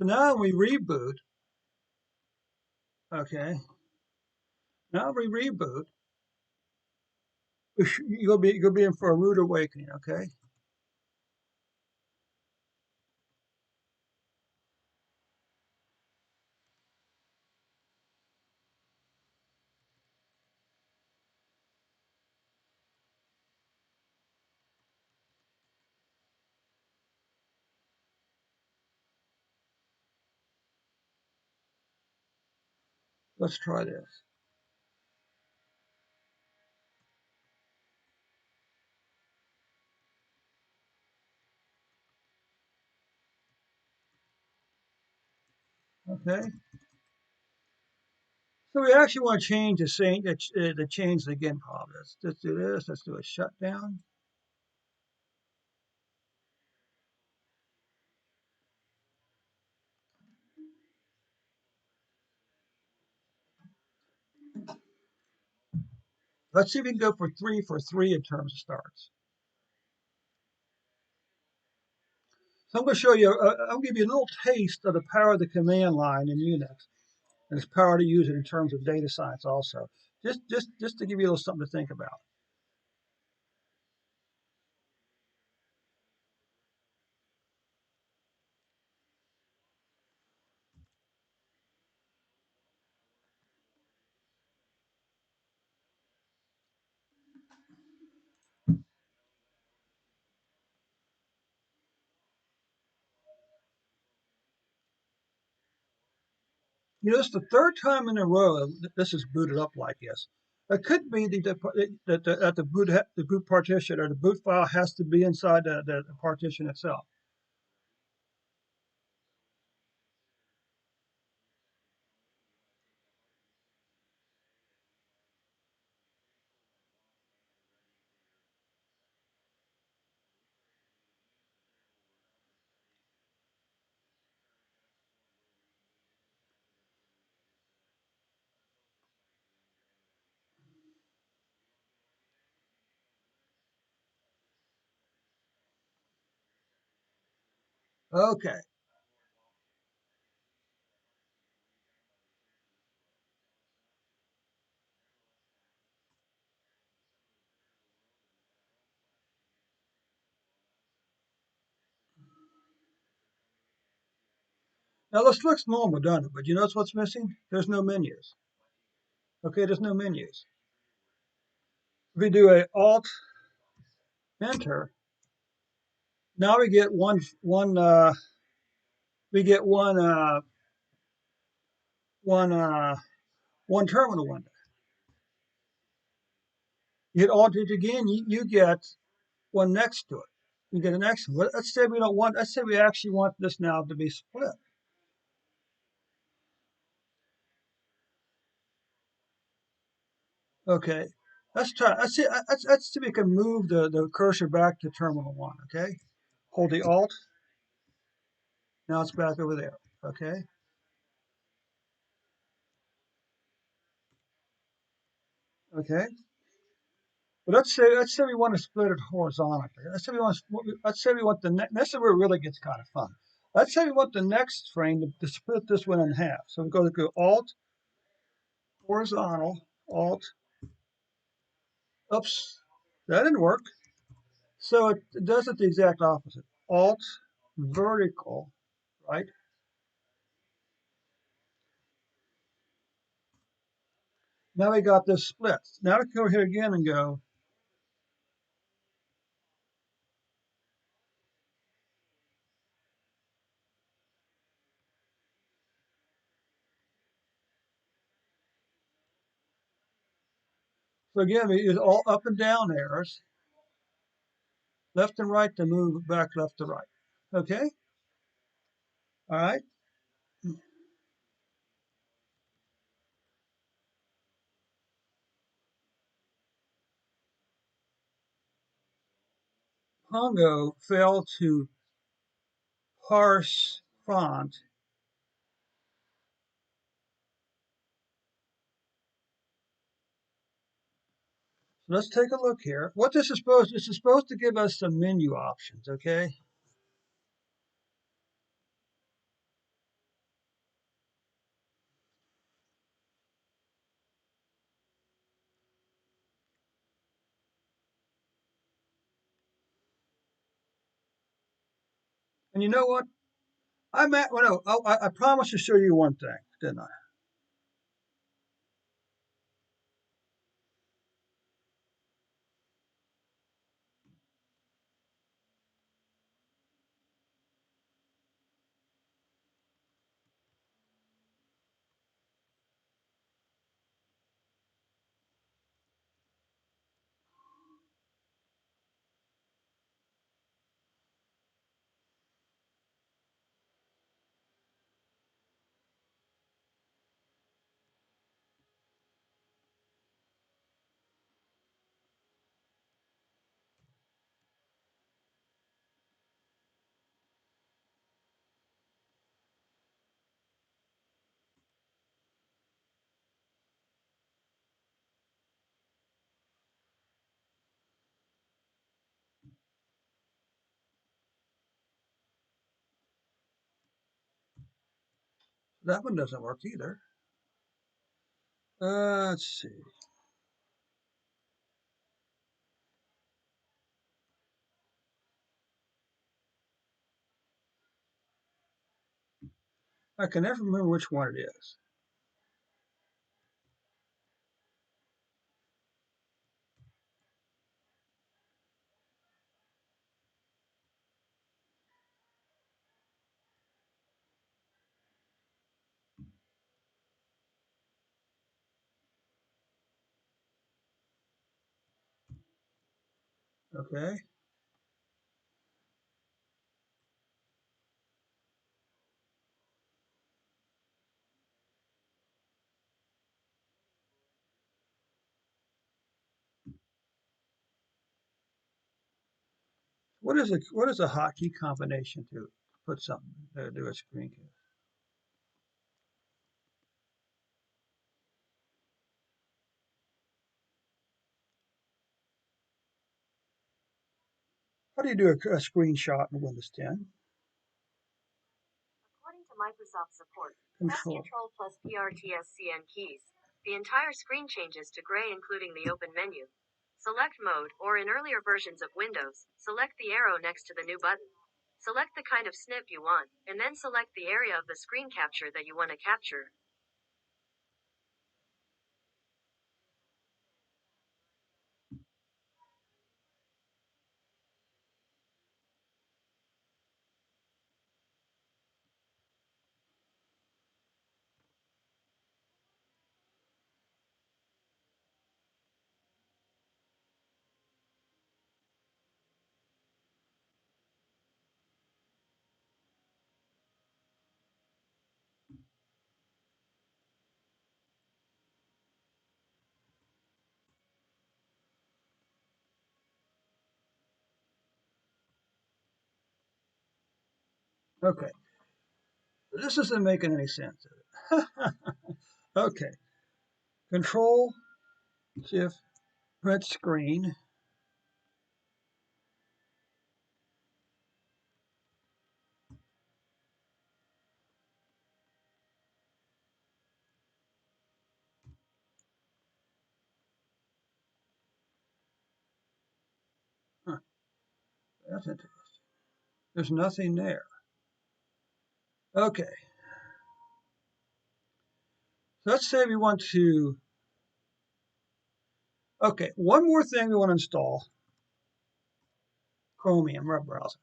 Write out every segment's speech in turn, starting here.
So now we reboot, okay? Now we reboot. You'll be in for a rude awakening, okay? Let's try this. Okay. So we actually want to change the change again, Paul. Let's do this. Let's do a shutdown. Let's see if we can go for three in terms of starts. So I'm going to show you. I'll give you a little taste of the power of the command line in Unix and its power to use it in terms of data science. Also, just to give you a little something to think about. You know, it's the third time in a row that this is booted up like this. It could be that the boot partition or the boot file has to be inside the partition itself. Okay. Now this looks normal, doesn't it? But you notice what's missing? There's no menus. Okay, there's no menus. If we do a Alt Enter, now we get one one terminal window. You hit Alt Enter again, you get one next to it. You get an next one. Let's say we don't want. Let's say we actually want this now to be split. Okay. Let's try. Let's see if we can move the cursor back to terminal one. Okay. Hold the Alt. Now it's back over there. Okay. Okay. But let's say we want to split it horizontally. Let's say we want this is where it really gets kind of fun. Let's say we want the next frame to split this one in half. So we go Alt horizontal, Alt. Oops, that didn't work. So it does it the exact opposite. Alt vertical, right? Now we got this split. Now we can go here again and go. So again, we use all up and down arrows, left and right to move back left to right. Okay, all right. Pongo failed to parse font. So let's take a look here. What this is supposed to give us some menu options, okay? And you know what? Well, no, I promised to show you one thing, didn't I? That one doesn't work either. Let's see. I can never remember which one it is. Okay. What is a hotkey combination to put something to do a screen cap? How do you do a screenshot in Windows 10? According to Microsoft support, press Control. Ctrl plus PRTSCN keys. The entire screen changes to gray, including the open menu. Select mode, or in earlier versions of Windows, select the arrow next to the new button. Select the kind of snip you want, and then select the area of the screen capture that you want to capture. Okay. This isn't making any sense. Okay. Control Shift print screen. Huh, that's interesting. There's nothing there. Okay. So let's say we want to. Okay. One more thing we want to install. Chromium web browser.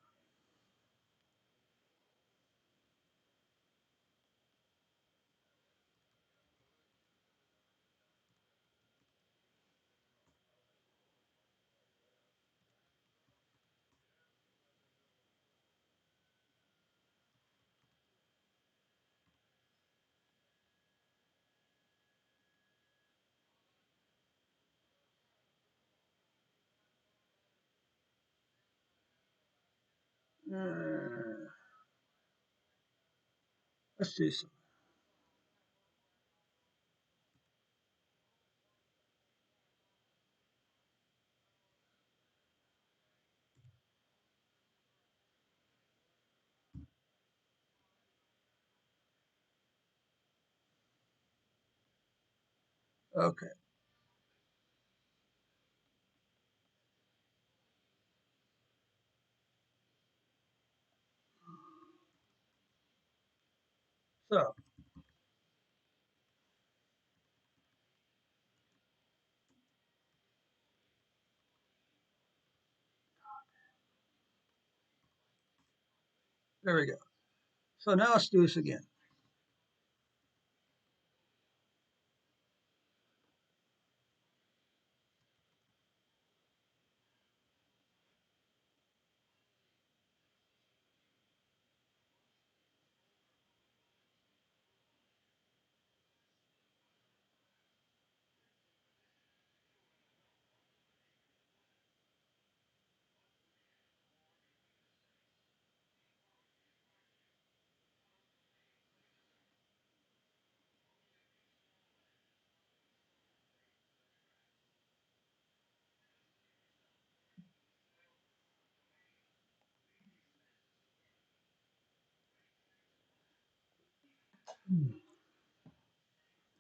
Uh, let's do some. Okay. So there we go. So now let's do this again.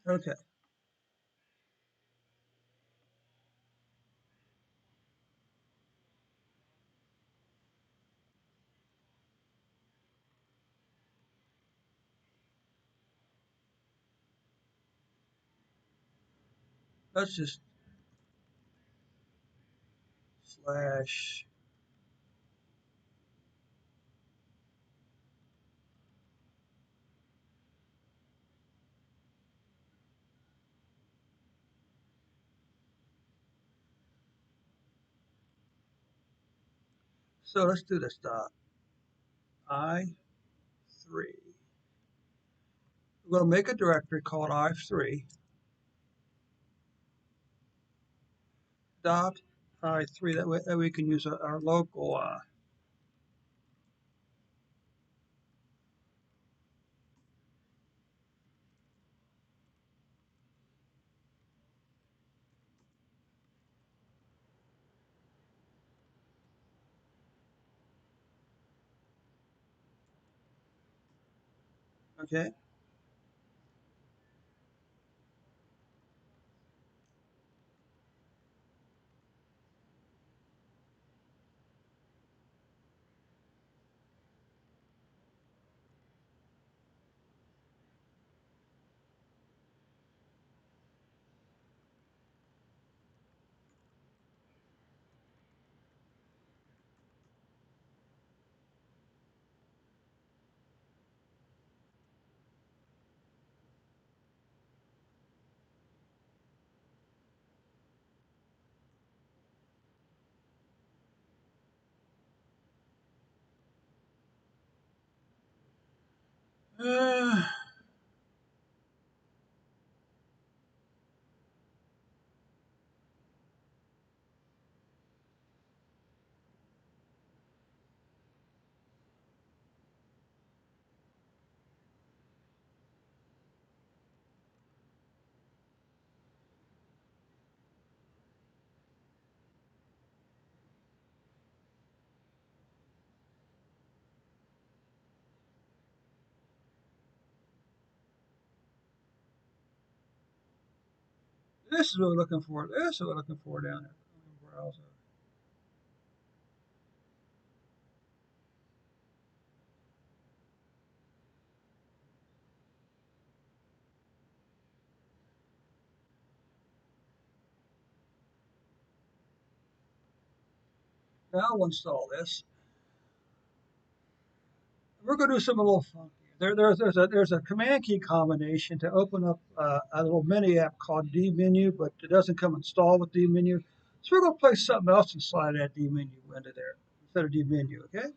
Okay, let's just slash. So let's do this dot I3. We're going to make a directory called I3 dot I3. That we can use our local. Okay. Uh, this is what we're looking for. This is what we're looking for down there. Browser. Now we'll install this. We're going to do something a little funky. There's a command key combination to open up a little mini app called D menu, but it doesn't come installed with D menu. So we're going to place something else inside that D menu into there instead of D menu. Okay.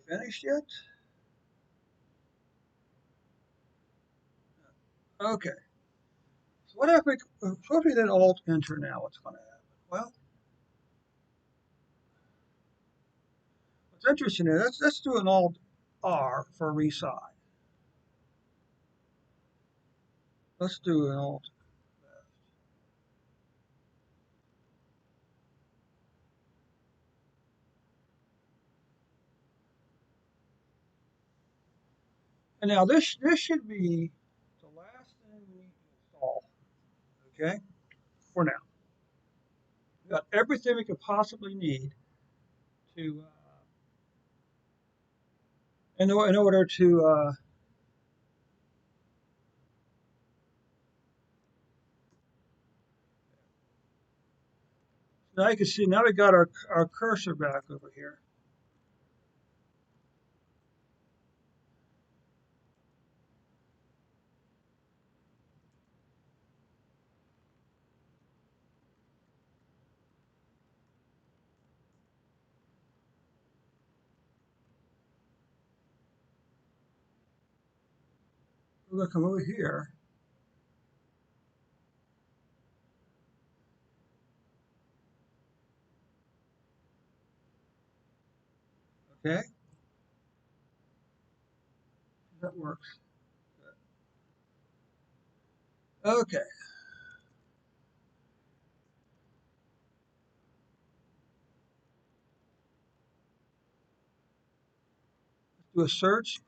finished yet? Okay. So what if we, suppose we did Alt Enter now? What's going to happen? Well, what's interesting is let's do an Alt R for resize. Let's do an Alt. And now this should be the last thing we need to install. Okay, for now, we got everything we could possibly need to in order to now you can see now we got our cursor back over here. We're gonna come over here. Okay, that works. Okay, let's do a search.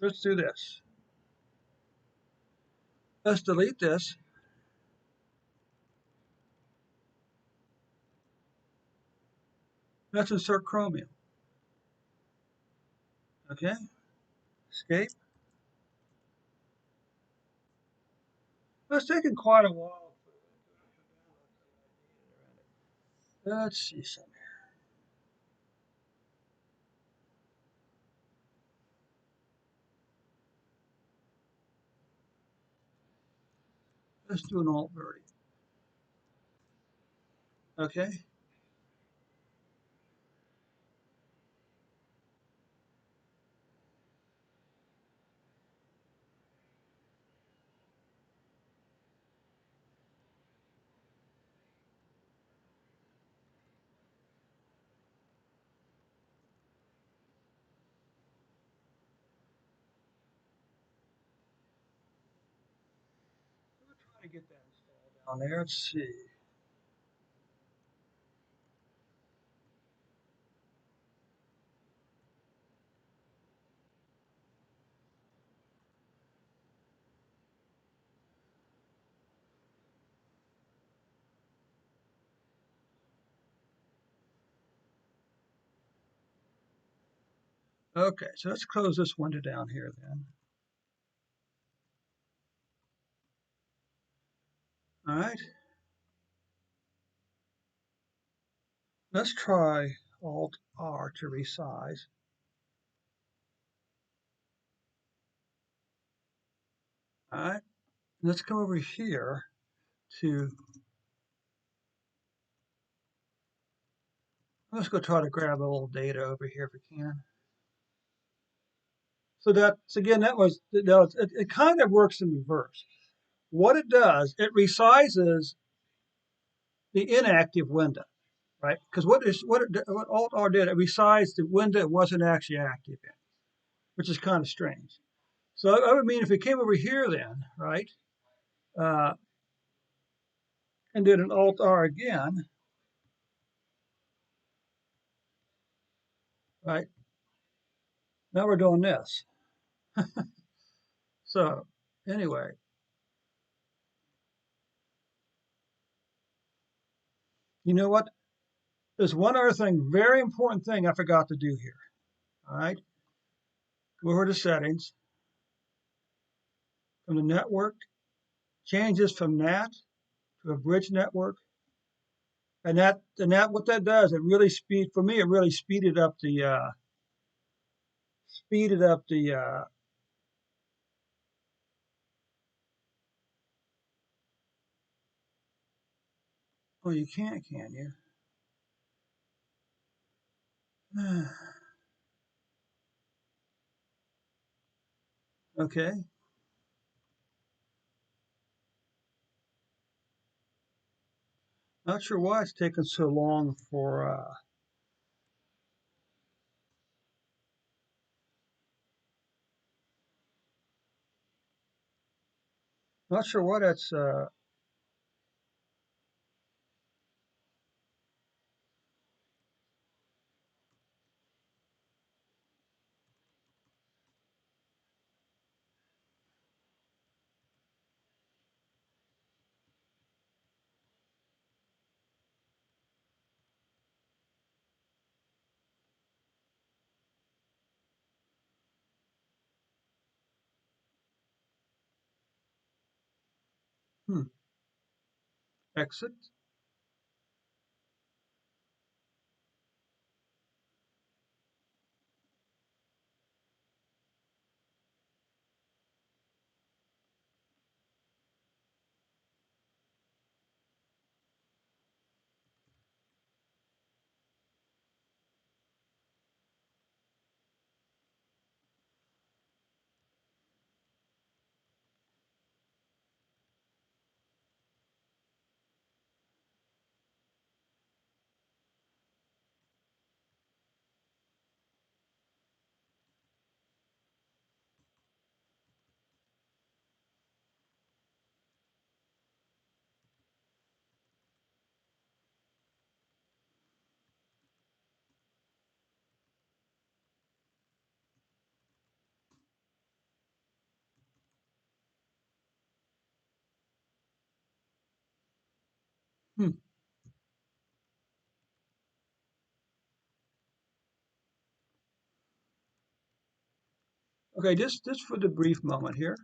Let's do this. Let's delete this. Let's insert Chromium. Okay, escape. It's taken quite a while. Let's see some. Let's do an Alt Birdie. Okay, we're trying to get that installed down there. Let's see. Okay, so let's close this window down here then. All right, let's try Alt R to resize. All right, let's come over here to, let's go try to grab a little data over here if we can. So that's again, it kind of works in reverse. What it does, it resizes the inactive window, right? Because what Alt R did, it resized the window it wasn't actually active in, which is kind of strange. So that would mean if we came over here then, right, uh, and did an Alt R again, right, now we're doing this. So anyway, you know what? There's one other thing, very important thing I forgot to do here. All right, go over to settings, from the network, change this from NAT to a bridge network. And that what that does, it really for me, it really speeded up the Oh, you can't, can you? Okay. Not sure why it's taken so long for. Not sure why that's. Hmm. Exit. Hmm. Okay, just for the brief moment here,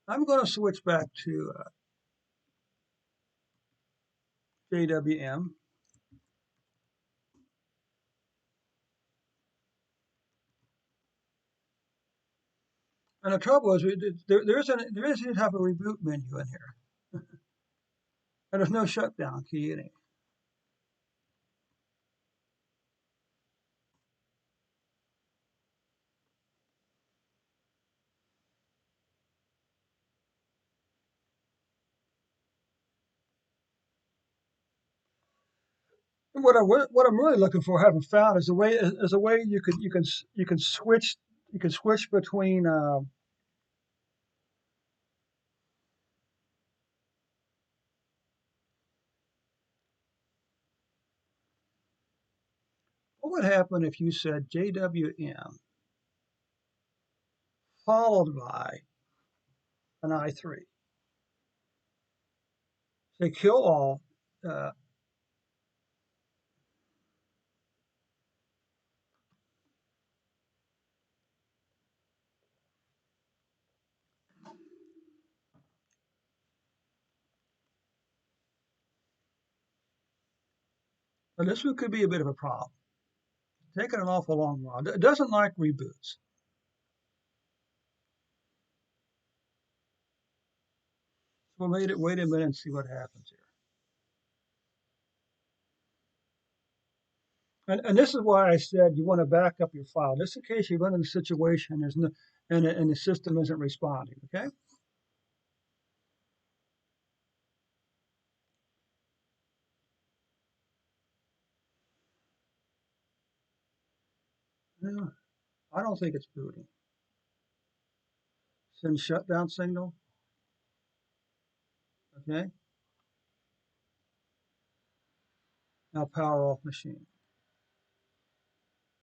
I'm going to switch back to JWM. And the trouble is, there isn't have a reboot menu in here, and there's no shutdown key in it. What I'm really looking for, haven't found, is a way you can switch between. What would happen if you said JWM followed by an I3? Say kill all. Uh, and this one could be a bit of a problem. Taking an awful long while. It doesn't like reboots. So we'll wait a minute and see what happens here. And this is why I said you want to back up your file, just in case you run into a situation there's no, and the system isn't responding. Okay. No, I don't think it's booting. Send shutdown signal. Okay. Now power off machine.